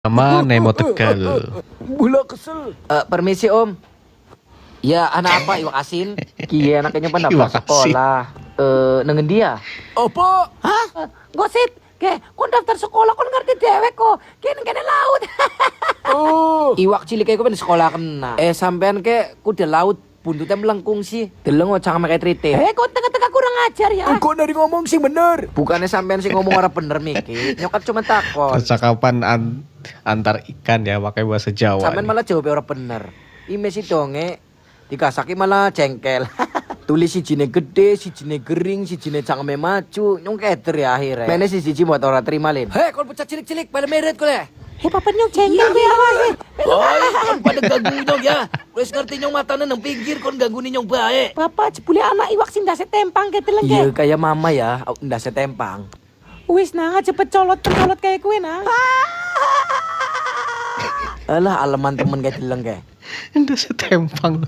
Sama Nemo Tegal. Bula kesel. Permisi om. Ya anak apa iwak asin? Kia anaknya pendaftar Iwak asin. sekolah. Nengen dia. Apa? Hah? Gosit. Ke, kon daftar sekolah kon ngerti dewek kok. Kene laut. Oh. Iwak cilik kayak ben sekolah kena. Sampean ke kuda laut buntutnya melengkung sih. Deleng ocang make trite. Kok tengah-tengah kurang ajar ya. Kok dari ngomong sih bener. Bukannya sampean sih ngomong orang bener Miki. Nyokap cuma takon. Percakapan antar ikan ya pakai bahasa Jawa. Sampean nih. malah jawab orang bener. Ime si donge dikasaki malah jengkel. Tulis si jine gede, si jine gering, si jine cangkeme maju, nyong keter ya akhirnya. Mene si siji buat orang terima lin. Hei, kau bocah cilik-cilik pada meret kau le. Hei papa nyong jengkel gue awas. Oi, kon pada ganggu nyong ya. Wes ngerti nyong matane nang pinggir kon ganggu nyong bae. Papa jebule anak iwak sing ndase tempang ke teleng Iya ke. kayak mama ya, ndak setempang. Wis nang cepet colot kayak gue nang. Alah aleman temen kayak teleng kayak. Udah setempang.